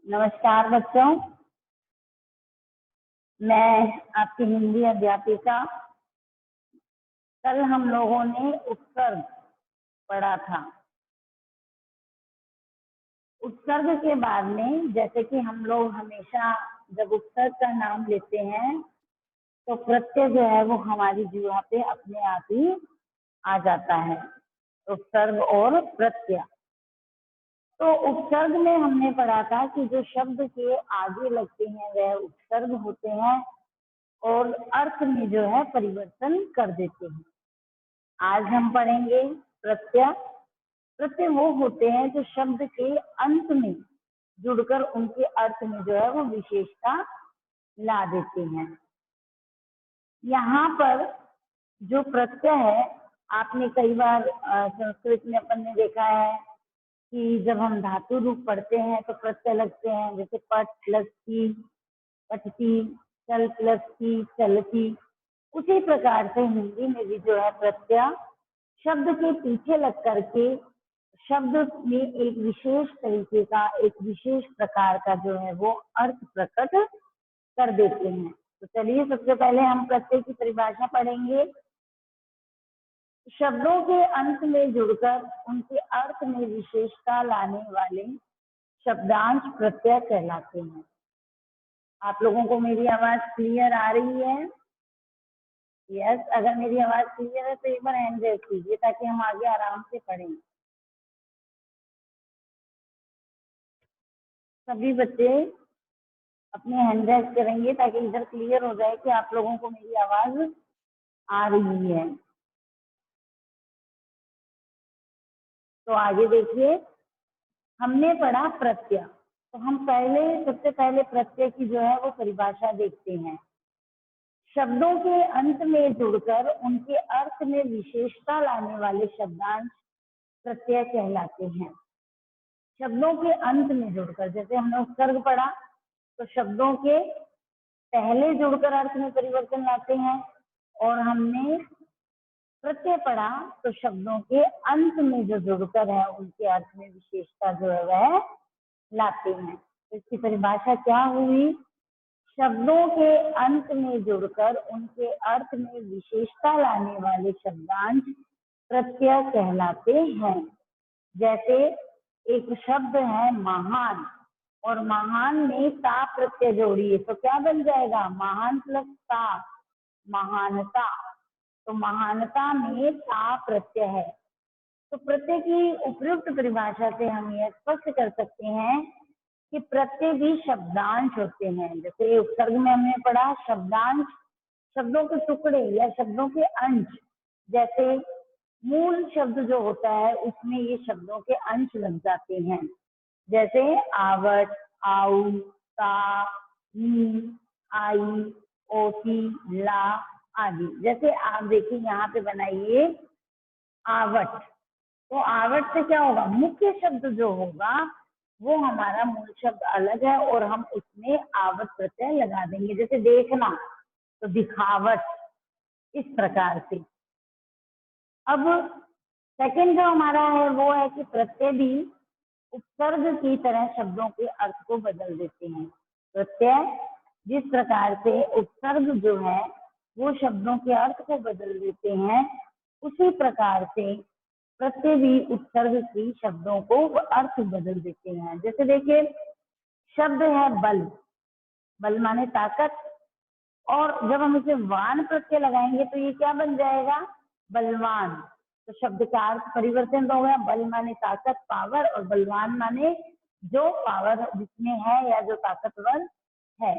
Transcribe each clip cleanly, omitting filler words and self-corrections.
नमस्कार बच्चों, मैं आपकी हिंदी अध्यापिका। कल हम लोगों ने उपसर्ग पढ़ा था। उपसर्ग के बाद में जैसे कि हम लोग हमेशा जब उपसर्ग का नाम लेते हैं तो प्रत्यय जो है वो हमारी जीवा पे अपने आप ही आ जाता है। उपसर्ग और प्रत्यय। तो उपसर्ग में हमने पढ़ा था कि जो शब्द के आगे लगते हैं वह उपसर्ग होते हैं और अर्थ में जो है परिवर्तन कर देते हैं। आज हम पढ़ेंगे प्रत्यय। प्रत्यय वो होते हैं जो शब्द के अंत में जुड़कर उनके अर्थ में जो है वो विशेषता ला देते हैं। यहाँ पर जो प्रत्यय है, आपने कई बार संस्कृत में अपन ने देखा है कि जब हम धातु रूप पढ़ते हैं तो प्रत्यय लगते हैं, जैसे पट प्लस की पठती, चल प्लस की चलती। उसी प्रकार से हिंदी में भी जो है प्रत्यय शब्द के पीछे लग करके शब्द में एक विशेष तरीके का, एक विशेष प्रकार का जो है वो अर्थ प्रकट कर देते हैं। तो चलिए सबसे पहले हम प्रत्यय की परिभाषा पढ़ेंगे। शब्दों के अंत में जुड़कर उनके अर्थ में विशेषता लाने वाले शब्दांश प्रत्यय कहलाते हैं। आप लोगों को मेरी आवाज क्लियर आ रही है? यस, अगर मेरी आवाज क्लियर है तो एक बार हैंड रेज कीजिए ताकि हम आगे आराम से पढ़ें। सभी बच्चे अपने हैंड रेज करेंगे ताकि इधर क्लियर हो जाए कि आप लोगों को मेरी आवाज आ रही है। तो आगे देखिए, हमने पढ़ा प्रत्यय। तो हम सबसे पहले प्रत्यय की जो है वो परिभाषा देखते हैं। शब्दों के अंत में जुड़कर उनके अर्थ में विशेषता लाने वाले शब्दांश प्रत्यय कहलाते हैं। शब्दों के अंत में जुड़कर, जैसे हमने उपसर्ग पढ़ा तो शब्दों के पहले जुड़कर अर्थ में परिवर्तन लाते हैं, और हमने प्रत्यय पढ़ा तो शब्दों के अंत में जो जुड़कर है उनके अर्थ में विशेषता जो है वह लाते हैं। तो इसकी परिभाषा क्या हुई? शब्दों के अंत में जुड़कर उनके अर्थ में विशेषता लाने वाले शब्दांश प्रत्यय कहलाते हैं। जैसे एक शब्द है महान, और महान में ता प्रत्यय जोड़िए तो क्या बन जाएगा? महान प्लस ता, महानता। तो महानता में ता प्रत्यय है। तो प्रत्यय की उपयुक्त परिभाषा से हम यह स्पष्ट कर सकते हैं कि प्रत्यय भी शब्दांश होते हैं। जैसे उपसर्ग में हमने पढ़ा शब्दांश, शब्दों के टुकड़े या शब्दों के अंश। जैसे मूल शब्द जो होता है उसमें ये शब्दों के अंश लग जाते हैं, जैसे आवट, आऊ, ता, नी, आई, ओती, ला आदि। जैसे आप देखिए यहाँ पे बनाइए आवट। तो आवट से क्या होगा? मुख्य शब्द जो होगा वो हमारा मूल शब्द अलग है और हम उसमें आवट प्रत्यय लगा देंगे। जैसे देखना तो दिखावट, इस प्रकार से। अब सेकंड जो हमारा है वो है कि प्रत्यय भी उपसर्ग की तरह शब्दों के अर्थ को बदल देते हैं। प्रत्यय जिस प्रकार से उपसर्ग जो है वो शब्दों के अर्थ को बदल देते हैं, उसी प्रकार से प्रत्यय भी उपसर्ग की शब्दों को अर्थ बदल देते हैं। जैसे देखिए शब्द है बल, बल माने ताकत, और जब हम इसे वान प्रत्यय लगाएंगे तो ये क्या बन जाएगा? बलवान। तो शब्द का अर्थ परिवर्तन हो गया। बल माने ताकत, पावर, और बलवान माने जो पावर जिसमें है या जो ताकतवर है।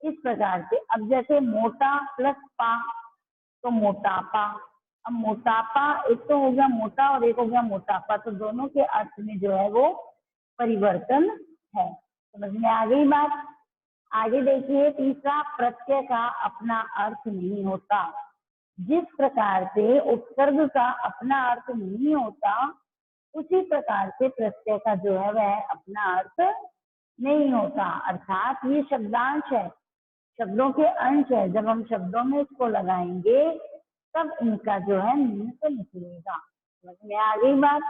इस प्रकार से अब जैसे मोटा प्लस पा तो मोटापा। अब मोटापा एक तो हो गया मोटा और एक हो गया मोटापा, तो दोनों के अर्थ में जो है वो परिवर्तन है। समझ में आ गई बात? आगे देखिए तीसरा, प्रत्यय का अपना अर्थ नहीं होता। जिस प्रकार से उपसर्ग का अपना अर्थ नहीं होता, उसी प्रकार से प्रत्यय का जो है वह अपना अर्थ नहीं होता। अर्थात ये शब्दांश है, शब्दों के अंश है। जब हम शब्दों में इसको लगाएंगे तब इनका जो है मीनिंग निकलेगा। समझ में आ गई बात?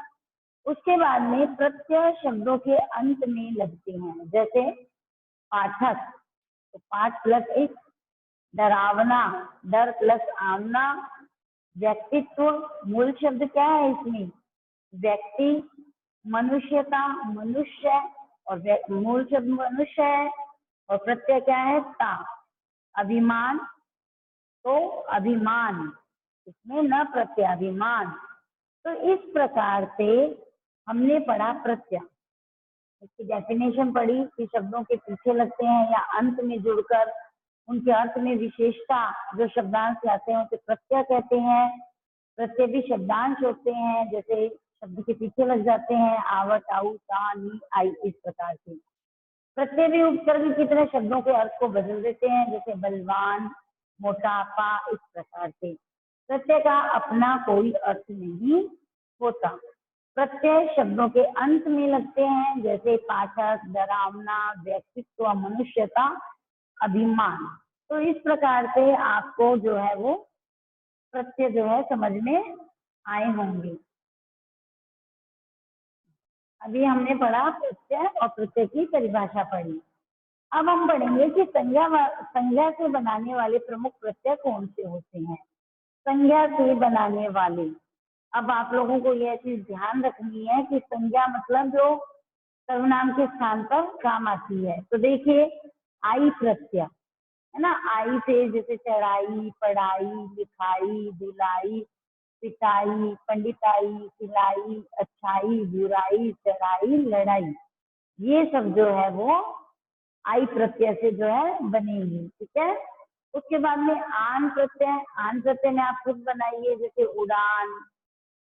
उसके बाद में प्रत्यय शब्दों के अंत में लगते हैं, जैसे पाठक तो पाठ प्लस एक, डरावना डर प्लस आमना, व्यक्तित्व मूल शब्द क्या है इसमें व्यक्ति, मनुष्यता मनुष्य और मूल शब्द मनुष्य है और प्रत्यय क्या है ता, अभिमान तो अभिमान, इसमें न प्रत्यय अभिमान। तो इस प्रकार से हमने पढ़ा प्रत्यय, इसकी डेफिनेशन पढ़ी कि शब्दों के पीछे लगते हैं या अंत में जुड़कर उनके अर्थ में विशेषता जो शब्दांश से आते हैं उसे प्रत्यय कहते हैं। प्रत्यय भी शब्दांश होते हैं, जैसे शब्द के पीछे लग जाते हैं आवट आउ ता नी आई, इस प्रकार से। प्रत्यय भी उपसर्ग की तरह शब्दों के अर्थ को बदल देते हैं, जैसे बलवान मोटापा, इस प्रकार से। प्रत्यय का अपना कोई अर्थ नहीं होता। प्रत्यय शब्दों के अंत में लगते हैं, जैसे पाठक, डरावना, व्यक्तित्व, मनुष्यता, अभिमान। तो इस प्रकार से आपको जो है वो प्रत्यय जो है समझ में आए होंगे। अभी हमने पढ़ा प्रत्यय और प्रत्यय की परिभाषा पढ़ी। अब हम पढ़ेंगे कि संज्ञा से बनाने वाले प्रमुख प्रत्यय कौन से होते हैं। संज्ञा से बनाने वाले, अब आप लोगों को यह चीज ध्यान रखनी है कि संज्ञा मतलब जो सर्वनाम के स्थान पर काम आती है। तो देखिए आई प्रत्यय है ना, आई से जैसे चढ़ाई, पढ़ाई, लिखाई, धुलाई, पिटाई, पंडिताई, सिलाई, अच्छाई, बुराई, चढ़ाई, लड़ाई, ये सब जो है वो आई प्रत्यय से जो है बनेंगी। ठीक है, उसके बाद में आन प्रत्यय, आन प्रत्यय में आप खुद बनाइए, जैसे उड़ान,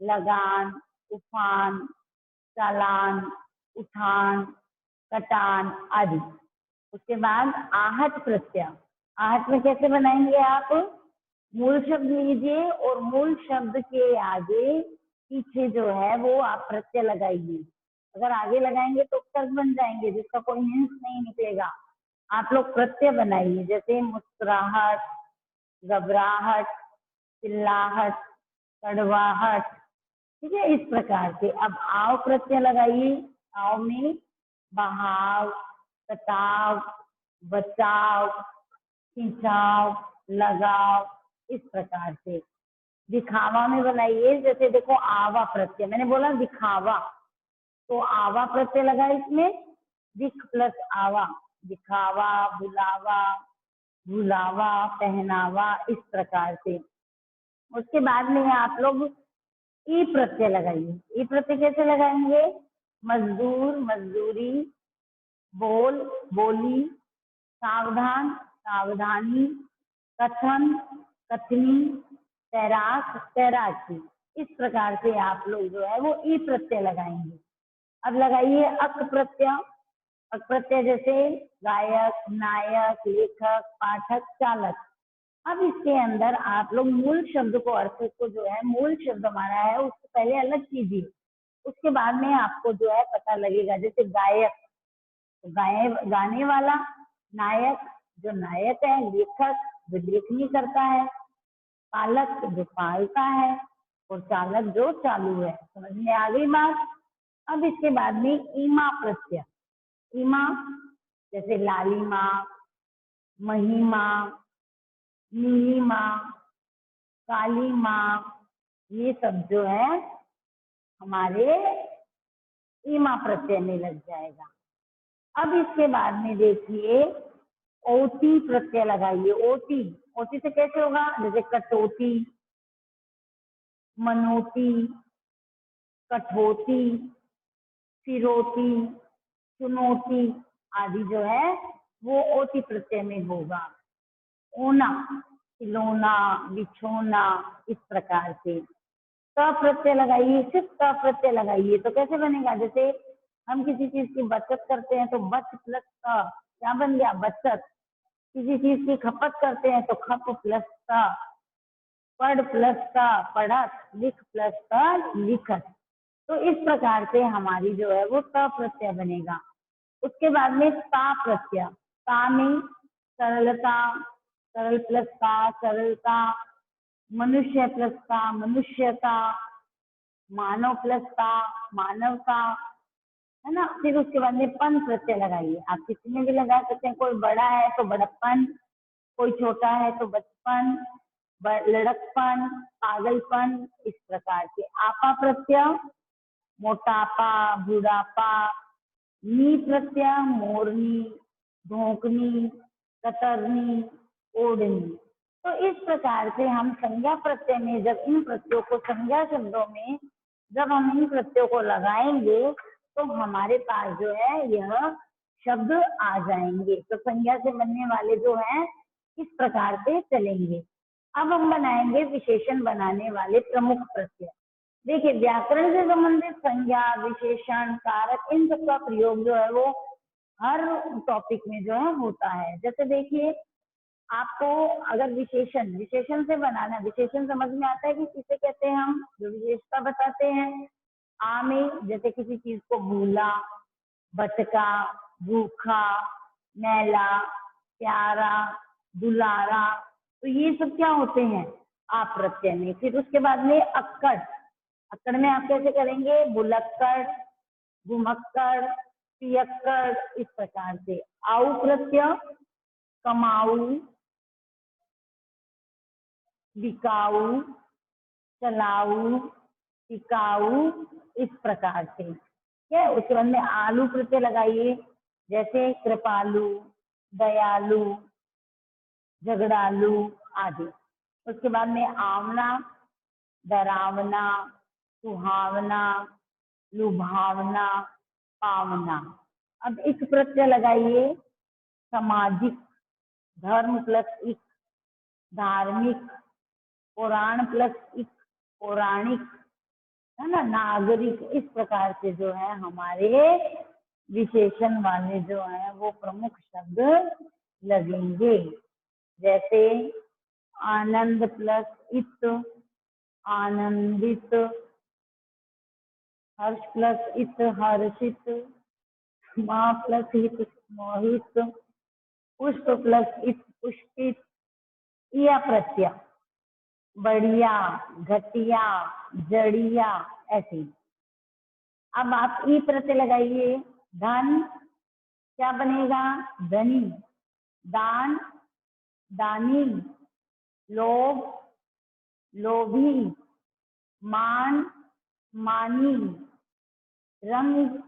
लगान, उफान, चालान, उठान, कटान आदि। उसके बाद आहट प्रत्यय, आहट में कैसे बनाएंगे आप, मूल शब्द लीजिए और मूल शब्द के आगे पीछे जो है वो आप प्रत्यय लगाइए। अगर आगे लगाएंगे तो उपसर्ग बन जाएंगे जिसका कोई मीन्स नहीं निकलेगा। आप लोग प्रत्यय बनाइए, जैसे मुस्कुराहट, घबराहट, चिल्लाहट, कड़वाहट। ठीक है, इस प्रकार से। अब आव प्रत्यय लगाइए, आव में बहाव, कटाव, बचाव, खिंचाव, लगाव, इस प्रकार से। दिखावा में बनाइए, जैसे देखो आवा प्रत्यय, मैंने बोला दिखावा, तो आवा प्रत्यय लगा इसमें, दिख प्लस आवा, दिखावा, बुलावा, भुलावा, पहनावा, इस प्रकार से। उसके बाद में आप लोग ई प्रत्यय लगाइए। ई प्रत्यय कैसे लगाएंगे, मजदूर, मजदूरी, बोल, बोली, सावधान, सावधानी, कथन, कथनी, तैराक, तैराकी, इस प्रकार से आप लोग जो है वो ई प्रत्यय लगाएंगे। अब लगाइए अक प्रत्यय। अक प्रत्यय जैसे गायक, नायक, लेखक, पाठक, चालक। अब इसके अंदर आप लोग मूल शब्द को, अर्थ को जो है मूल शब्द हमारा है उसको पहले अलग कीजिए, उसके बाद में आपको जो है पता लगेगा। जैसे गायक तो गाने वाला, नायक जो नायक है, लेखक जो लेखनी करता है, पालक जो पालता है और चालक जो चालू है। समझ में आ गई बात। अब इसके बाद में ईमा प्रत्यय। ईमा जैसे लालिमा, महिमा, नीलिमा, कालीमा, ये सब जो है हमारे ईमा प्रत्यय में लग जाएगा। अब इसके बाद में देखिए ओटी प्रत्यय लगाइए। ओटी, ओटी से कैसे होगा, जैसे कटौती, मनोती, कठोती, सिरोती, चुनौती आदि जो है वो ओटी प्रत्यय में होगा। ओना, खिलौना, बिछोना, इस प्रकार से। क प्रत्यय लगाइए, सिर्फ क प्रत्यय लगाइए तो कैसे बनेगा, जैसे हम किसी चीज की बचत करते हैं तो बच प्लस क क्या बन गया, बचत। किसी चीज की खपत करते हैं तो खप प्लस क, पढ़ प्लस क पढ़त, लिख प्लस क लिखत। तो इस प्रकार से हमारी जो है वो क प्रत्यय बनेगा। उसके बाद में ता प्रत्यय। ता में सरलता, सरल प्लस का सरलता, मनुष्य प्लस का मनुष्यता, मानव प्लस का, मानव का, है ना। फिर उसके बाद में पन प्रत्यय लगाइए, आप किसी में भी लगा सकते हैं। कोई बड़ा है तो बड़प्पन, कोई छोटा है तो बचपन, लड़कपन, पागलपन, इस प्रकार के। आपा प्रत्यय मोटापा, बुढ़ापा। नी प्रत्यय मोरनी, धोकनी, कतरनी, ओढ़नी। तो इस प्रकार से हम संज्ञा प्रत्यय में जब इन प्रत्ययों को, संज्ञा शब्दों में जब हम इन प्रत्ययों को लगाएंगे तो हमारे पास जो है यह शब्द आ जाएंगे। तो संज्ञा से बनने वाले जो हैं इस प्रकार से चलेंगे। अब हम बनाएंगे विशेषण बनाने वाले प्रमुख प्रत्यय। देखिए, व्याकरण से संबंधित संज्ञा, विशेषण, कारक, इन सबका प्रयोग जो है वो हर टॉपिक में जो है होता है। जैसे देखिए, आपको अगर विशेषण से बनाना, विशेषण समझ में आता है कि किसे कहते हैं हम, जो विशेषता बताते हैं। आ में जैसे किसी चीज को भूला, भटका, भूखा, मैला, प्यारा, दुलारा, तो ये सब क्या होते हैं, आप प्रत्यय में। फिर उसके बाद में अक्कड़, अक्कड़ में आप कैसे करेंगे, बुलक्कड़, घुमक्कड़, पियक्कड़, इस प्रकार से। आऊ प्रत्यय कमाऊ, बिकाऊ, चलाऊ, टिकाऊ, इस प्रकार से। क्या है, उसके बाद में आलू प्रत्यय लगाइए, जैसे कृपालु, दयालु, झगड़ालू आदि। उसके बाद में आंवला, डरावना, सुहावना, लुभावना, पावना। अब इक प्रत्यय लगाइए, सामाजिक, धर्म प्लस इक, धार्मिक, पुराण प्लस इक, पौराणिक, है ना, नागरिक। इस प्रकार से जो है हमारे विशेषण वाले जो है वो प्रमुख शब्द लगेंगे। जैसे आनंद प्लस इत, आनंदित, हर्ष प्लस इत, हर्षित, माँ प्लस हित, मोहित, पुष्प प्लस इत, पुष्पित। या प्रत्यय बढ़िया, घटिया, जड़िया, ऐसे। अब आप ई प्रत्यय लगाइए, धन क्या बनेगा, धनी, दान, दानी, लोभ, लोभी, मान, मानी, रंग,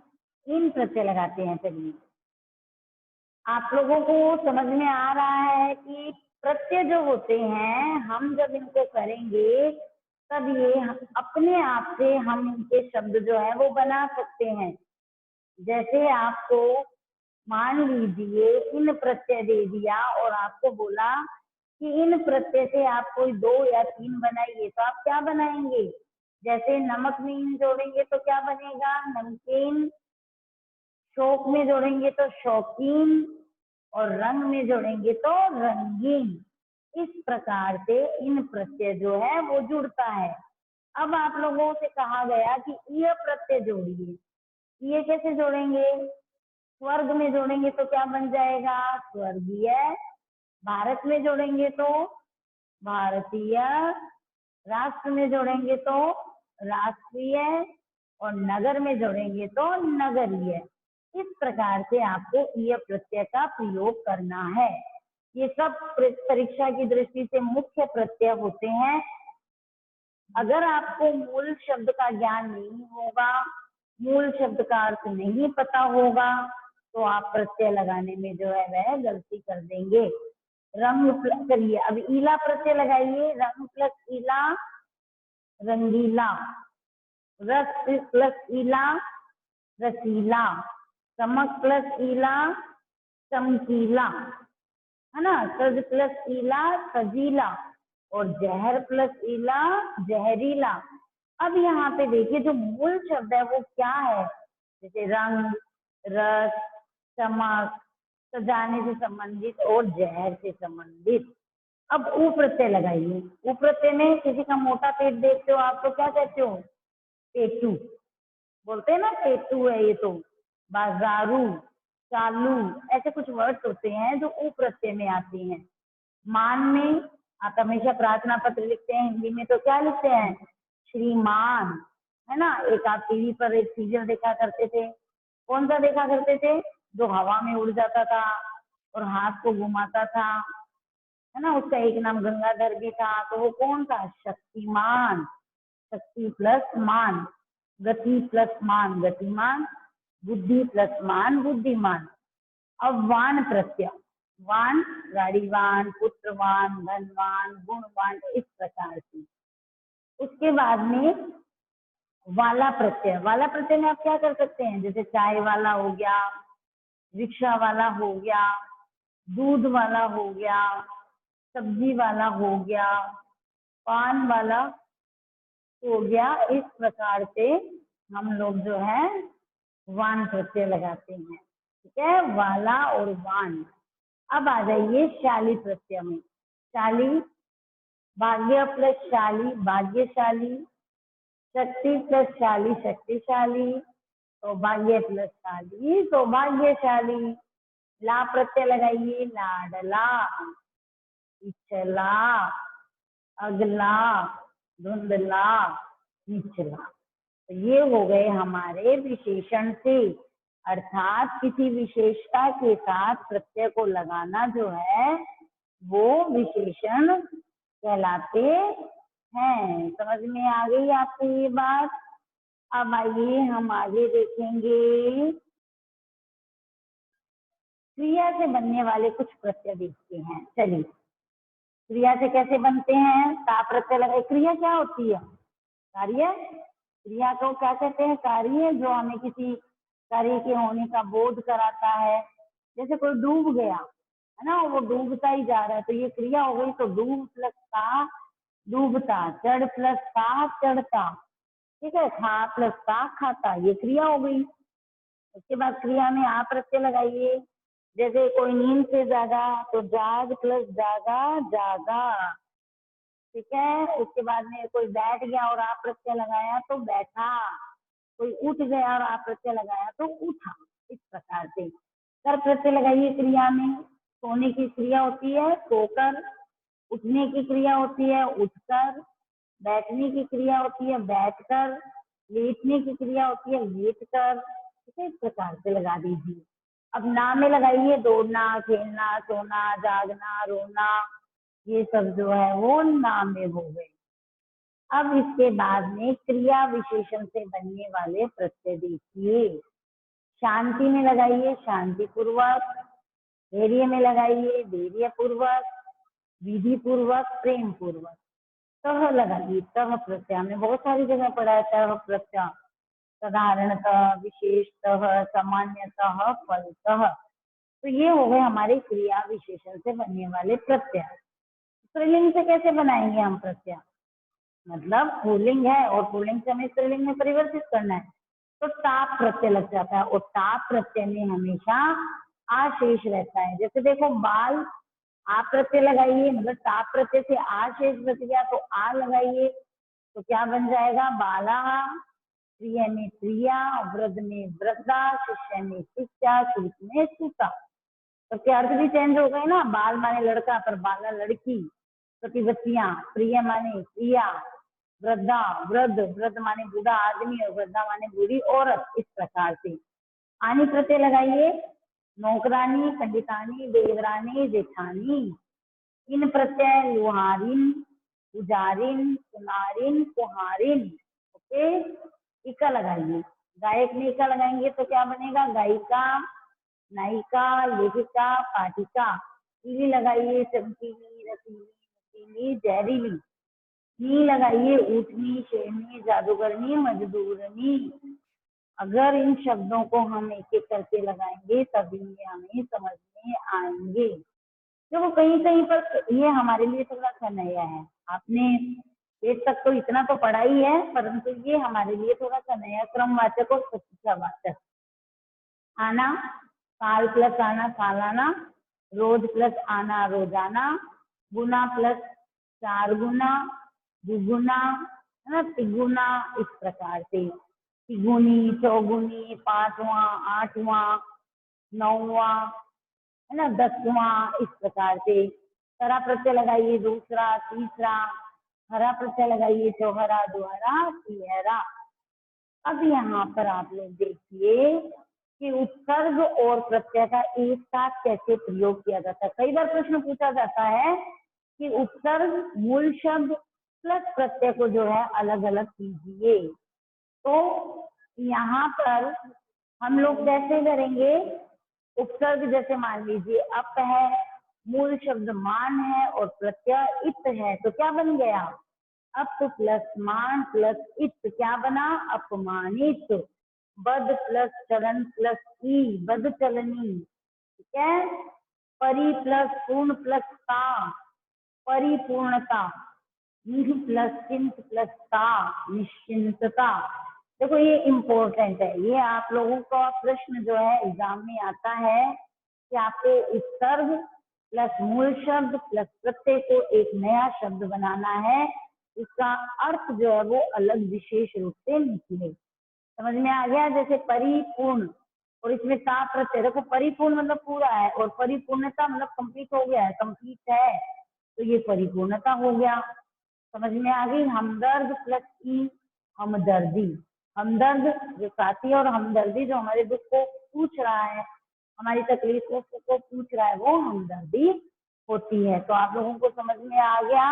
इन प्रत्यय लगाते हैं। चलिए, आप लोगों को समझ में आ रहा है कि प्रत्यय जो होते हैं हम जब इनको करेंगे तब ये अपने आप से हम इनके शब्द जो है वो बना सकते हैं। जैसे आपको मान लीजिए इन प्रत्यय दे दिया और आपको बोला कि इन प्रत्यय से आप कोई 2 या 3 बनाइए, तो आप क्या बनाएंगे। जैसे नमक में इन जोड़ेंगे तो क्या बनेगा, नमकीन। शौक में जोड़ेंगे तो शौकीन, और रंग में जोड़ेंगे तो रंगीन। इस प्रकार से इन प्रत्यय जो है वो जुड़ता है। अब आप लोगों से कहा गया कि यह प्रत्यय जोड़िए, ये कैसे जोड़ेंगे, स्वर्ग में जोड़ेंगे तो क्या बन जाएगा, स्वर्गीय। भारत में जोड़ेंगे तो भारतीय, राष्ट्र में जोड़ेंगे तो राष्ट्रीय, और नगर में जोड़ेंगे तो नगरीय। इस प्रकार से आपको यह प्रत्यय का प्रयोग करना है। ये सब परीक्षा की दृष्टि से मुख्य प्रत्यय होते हैं। अगर आपको मूल शब्द का ज्ञान नहीं होगा, मूल शब्द का अर्थ नहीं पता होगा, तो आप प्रत्यय लगाने में जो है वह गलती कर देंगे। रंग करिए, अब ईला प्रत्यय लगाइए, रंग प्लस ईला, रंगीला। रस प्लस ईला, रसीला। चमक प्लस ईला, चमकीला, है ना। सज प्लस ईला, सजीला, और जहर प्लस ईला, जहरीला। अब यहाँ पे देखिए जो मूल शब्द है वो क्या है, जैसे रंग, रस, चमक, सजाने से संबंधित और जहर से संबंधित। अब ऊ प्रत्यय लगाइए। ऊ प्रत्यय में किसी का मोटा पेट देखते हो आप तो क्या कहते हो, पेटू बोलते हैं ना, पेटू है ये तो। बाजारू, चालू, ऐसे कुछ वर्ड्स होते हैं जो ऊ प्रत्यय में आते हैं। मान में आप हमेशा प्रार्थना पत्र लिखते हैं, हिंदी में तो क्या लिखते हैं, श्रीमान, है ना। एक आप टीवी पर एक सीरियल देखा करते थे, कौन सा देखा करते थे, जो हवा में उड़ जाता था और हाथ को घुमाता था, है ना। उसका एक नाम गंगाधर भी था। तो वो कौन था, शक्तिमान। शक्ति प्लस मान, गति प्लस मान गतिमान, बुद्धि प्लस मान बुद्धिमान। अब वान प्रत्यय, वान गाड़ीवान, पुत्रवान, धनवान, गुणवान, इस प्रकार से। उसके बाद में वाला प्रत्यय, वाला प्रत्यय में आप क्या कर सकते हैं, जैसे चाय वाला हो गया, रिक्शा वाला हो गया, दूध वाला हो गया, सब्जी वाला हो गया, पान वाला हो गया। इस प्रकार से हम लोग जो है वान प्रत्यय लगाते हैं, ठीक है, वाला और वान। अब आ जाइए शाली प्रत्यय में। शाली, भाग्य प्लस शाली भाग्यशाली, शक्ति प्लस शाली शक्तिशाली, सौभाग्य प्लस शाली सौभाग्यशाली। ला प्रत्यय लगाइए, लाडला, इछला, अगला, धुंधला, निचला। तो ये हो गए हमारे विशेषण से, अर्थात किसी विशेषता के साथ प्रत्यय को लगाना जो है वो विशेषण कहलाते हैं। समझ में आ गई आपको ये बात। अब आइए हम आगे देखेंगे, क्रिया से बनने वाले कुछ प्रत्यय देखते हैं। चलिए, क्रिया से कैसे बनते हैं, ता प्रत्यय लगाए। क्रिया क्या होती है, कार्य। क्रिया को क्या कहते हैं, कार्य, जो हमें किसी कार्य के होने का बोध कराता है। जैसे कोई डूब गया है ना, वो डूबता ही जा रहा है, तो ये क्रिया हो गई। तो डूब प्लस ता डूबता, चढ़ प्लस ता चढ़ता, ठीक है, खा प्लस ता खाता, ये क्रिया हो गई। उसके बाद क्रिया में आ प्रत्यय लगाइए। जैसे कोई नींद से जागा, तो जाग प्लस जागा जागा, ठीक है। उसके बाद में कोई बैठ गया और आ प्रत्यय लगाया तो बैठा, कोई उठ गया और आ प्रत्यय लगाया तो उठा। इस प्रकार से कर प्रत्यय लगाइए क्रिया में। सोने की क्रिया होती है सोकर, उठने की क्रिया होती है उठकर, बैठने की क्रिया होती है बैठकर, लेटने की क्रिया होती है लेटकर, ठीक है। इस प्रकार से लगा दीजिए। अब ना में लगाइए, दौड़ना, खेलना, सोना, जागना, रोना, ये सब जो है वो नाम में हो गए। अब इसके बाद में क्रिया विशेषण से बनने वाले प्रत्यय देखिए। शांति में लगाइए शांति पूर्वक, धैर्य में लगाइए धैर्य पूर्वक, विधि पूर्वक, प्रेम पूर्वक। तह लगाइए, तह प्रत्यय में बहुत सारी जगह पढ़ा है तह प्रत्यय, साधारणतः, विशेषतः, सामान्यतः, फलतः। तो ये हो गए हमारे क्रिया विशेषण से बनने वाले प्रत्यय। स्त्रीलिंग से कैसे बनाएंगे हम प्रत्यय, मतलब पुल्लिंग है और पुल्लिंग से हमें स्त्रीलिंग में परिवर्तित करना है, तो टाप प्रत्यय लग जाता है। और टाप प्रत्यय में हमेशा आशेष रहता है। जैसे देखो बाल, आ प्रत्यय लगाइए, मतलब टाप प्रत्यय से आशेष बच गया तो आ लगाइए, तो क्या बन जाएगा, बाला। प्रिय में प्रिया, वृद्ध में वृद्धा, शिष्य में शिष्या, सूत में सूता। तो क्या अर्थ भी चेंज हो गए ना, बाल माने लड़का पर बाला लड़की, प्रतिवतियां, प्रिय माने प्रिया, वृद्धा वृद्ध, वृद्ध माने बूढ़ा आदमी और वृद्धा माने बूढ़ी औरत। इस प्रकार से आनी प्रत्यय लगाइए, नौकरानी, पंडितानी, देवरानी, जेठानी। इन प्रत्यय लुहारिन, पुजारिन, सुनारिन, कुहारिन, ओके। इका लगाइए, गायक में इका लगाएंगे तो क्या बनेगा, गायिका, नायिका, लेखिका, पाठिका। ईली लगाइए, चमकीली, रसीली, नशीली, जहरीली। नी लगाइए, ऊँटनी, शेरनी, जादूगरनी, मजदूरनी। अगर इन शब्दों को हम एक एक करके लगाएंगे तभी ये हमें समझ में आएंगे। देखो कहीं कहीं पर ये हमारे लिए थोड़ा सा नया है, आपने एक तक तो इतना तो पढ़ा ही है, परंतु ये हमारे लिए थोड़ा सा नया, क्रमवाचक और प्रतीक्षावाचक। आना, काल प्लस आना कालाना, रोज प्लस आना रोजाना, गुना प्लस चार गुना, दुगुना, है ना, तिगुना। इस प्रकार से तिगुनी, चौगुनी, पांचवा, आठवां, नौवां, है ना, 10वां। इस प्रकार से तरा प्रत्यय लगाइए, दूसरा, तीसरा। हरा प्रत्यय लगाइए, चौहरा, दोहरा, तिहरा। अब यहाँ पर आप लोग देखिए कि उपसर्ग और प्रत्यय का एक साथ कैसे प्रयोग किया जाता है। कई बार प्रश्न पूछा जाता है कि उपसर्ग मूल शब्द प्लस प्रत्यय को जो है अलग अलग कीजिए। तो यहाँ पर हम लोग कैसे करेंगे, उपसर्ग जैसे मान लीजिए अप है, मूल शब्द मान है और प्रत्यय इत है, तो क्या बन गया, अप प्लस मान प्लस इत क्या बना, अपमानित। बद प्लस चलन प्लस ई, बद चलनी। ठीक है। परि प्लस पूर्ण प्लस ता, परिपूर्णता। निह प्लस चिंत प्लस ता, निश्चिंतता। देखो ये इम्पोर्टेंट है, ये आप लोगों का प्रश्न जो है एग्जाम में आता है कि आपको उपसर्ग प्लस मूल शब्द प्लस प्रत्यय को एक नया शब्द बनाना है, इसका अर्थ जो है वो अलग विशेष रूप से निकले। समझ में आ गया। जैसे परिपूर्ण और इसमें ता प्रत्यय, देखो परिपूर्ण मतलब पूरा है और परिपूर्णता मतलब कंप्लीट हो गया है, कंप्लीट है, तो ये परिपूर्णता हो गया। समझ में आ गई। हमदर्द प्लस ई, हमदर्दी। हमदर्द जो साथी और हमदर्दी जो हमारे दुख को पूछ रहा है, हमारी तकलीफों को पूछ रहा है, वो हमदर्दी होती है। तो आप लोगों को समझ में आ गया।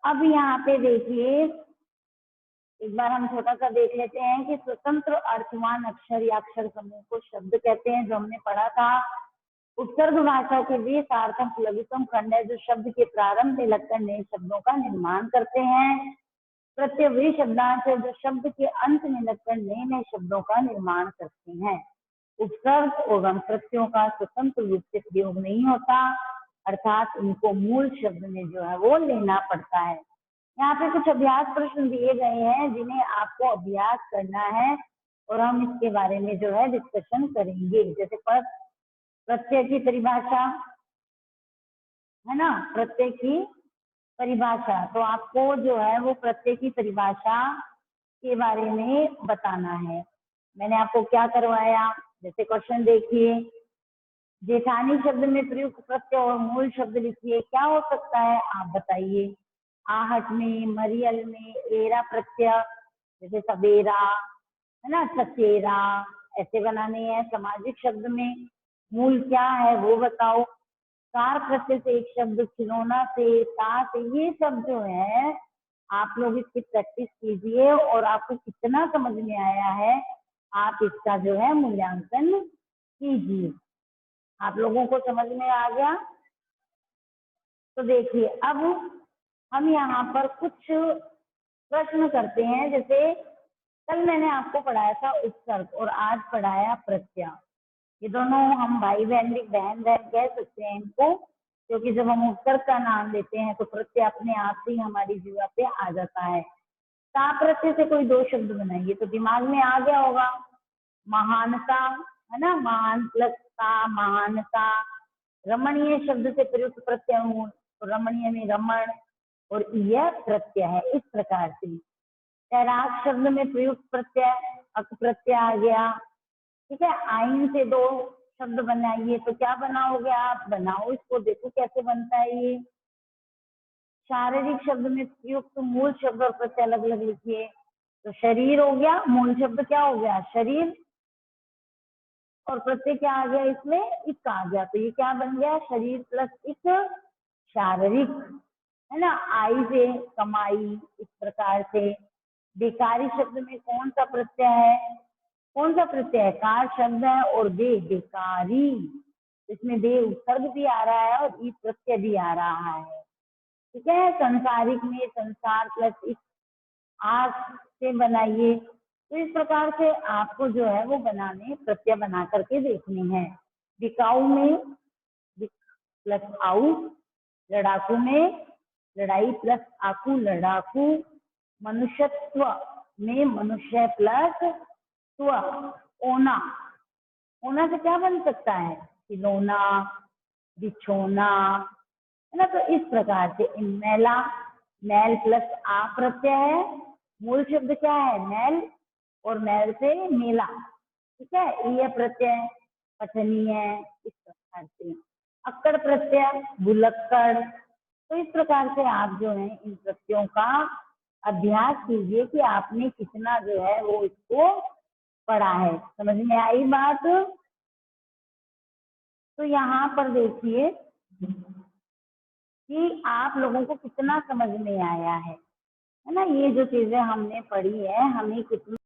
अब यहाँ पे देखिए एक बार हम छोटा सा देख लेते हैं कि स्वतंत्र अर्थवान अक्षर या अक्षर समूह को शब्द कहते हैं, जो हमने पढ़ा था। उपसर्ग भाषा के वे सार्थक लघुतम खंड है जो शब्द के प्रारंभ में लगकर नए शब्दों का निर्माण करते हैं। प्रत्यय वे शब्दांश है जो शब्द के अंत में लगकर नए नए शब्दों का निर्माण करते हैं। उपसर्ग एवं प्रत्ययों का स्वतंत्र रूप से प्रयोग नहीं होता, अर्थात इनको मूल शब्द में जो है वो लेना पड़ता है। यहाँ पे कुछ अभ्यास प्रश्न दिए गए हैं जिन्हें आपको अभ्यास करना है और हम इसके बारे में जो है डिस्कशन करेंगे। जैसे प्रत्यय की परिभाषा है ना, प्रत्यय की परिभाषा, तो आपको जो है वो प्रत्यय की परिभाषा के बारे में बताना है। मैंने आपको क्या करवाया, जैसे क्वेश्चन देखिए, जेठानी शब्द में प्रयुक्त प्रत्यय और मूल शब्द लिखिए, क्या हो सकता है आप बताइए। आहट में, मरियल में एरा प्रत्यय, जैसे सवेरा है ना, सचेरा, ऐसे बनाने हैं। सामाजिक शब्द में मूल क्या है वो बताओ। कार प्रत्यय से एक शब्द, खिलौना से, ता से, ये सब जो है आप लोग इसकी प्रैक्टिस कीजिए और आपको कितना समझ में आया है आप इसका जो है मूल्यांकन कीजिए। आप लोगों को समझ में आ गया। तो देखिए अब हम यहाँ पर कुछ प्रश्न करते हैं। जैसे कल मैंने आपको पढ़ाया था उपसर्ग और आज पढ़ाया प्रत्यय। ये दोनों हम भाई बहन भी, बहन बहन कह सकते हैं इनको, क्योंकि जब हम उपसर्ग का नाम लेते हैं तो प्रत्यय अपने आप से ही हमारी जीवा पे आ जाता है। ता प्रत्यय से कोई दो शब्द बनाइए तो दिमाग में आ गया होगा। महानता है ना, महान प्लस ता, महानता। रमणीय शब्द से प्रयुक्त प्रत्यय हूँ तो रमणीय में रमण और यह प्रत्यय है, इस प्रकार से। तैराक शब्द में प्रयुक्त प्रत्यय अक प्रत्यय आ गया। ठीक है। आइन से दो शब्द बनाइए तो क्या बनाओगे आप, बनाओ इसको, देखो कैसे बनता है ये। शारीरिक शब्द में प्रयुक्त मूल शब्द और प्रत्यय अलग अलग लिखिए, तो शरीर हो गया, मूल शब्द क्या हो गया शरीर, और प्रत्यय क्या आ गया इसमें, इक आ गया, तो ये क्या बन गया, शरीर प्लस इक, शारीरिक है ना। आई से कमाई, इस प्रकार से। बेकारी शब्द में कौन सा प्रत्यय है, कौन सा प्रत्यय है, कार शब्द है और बे, बेकारी, इसमें बे उपसर्ग भी आ रहा है और ई प्रत्यय भी आ रहा है। ठीक है। संसारिक में संसार प्लस इस, आज से बनाइए। तो इस प्रकार से आपको जो है वो बनाने, प्रत्यय बना करके देखने हैं। बिकाऊ में प्लस आऊ, लड़ाकू में लड़ाई प्लस आकू, लड़ाकू। मनुष्यत्व में मनुष्य प्लस स्व, ओना। ओना से क्या बन सकता है, खिलौना, बिछोना है ना। तो इस प्रकार से मैला, मैल प्लस आ प्रत्यय है, मूल शब्द क्या है मैल और मैल से मेला। ठीक है। यह प्रत्यय पठनीय है, इस प्रकार से। अक्कड़ प्रत्यय, भुलक्कड़। तो इस प्रकार से आप जो है इन प्रत्ययों का अभ्यास कीजिए कि आपने कितना जो है वो इसको पढ़ा है। समझ में आई बात? तो यहाँ पर देखिए कि आप लोगों को कितना समझ में आया है ना? ये जो चीजें हमने पढ़ी है हमें कितनी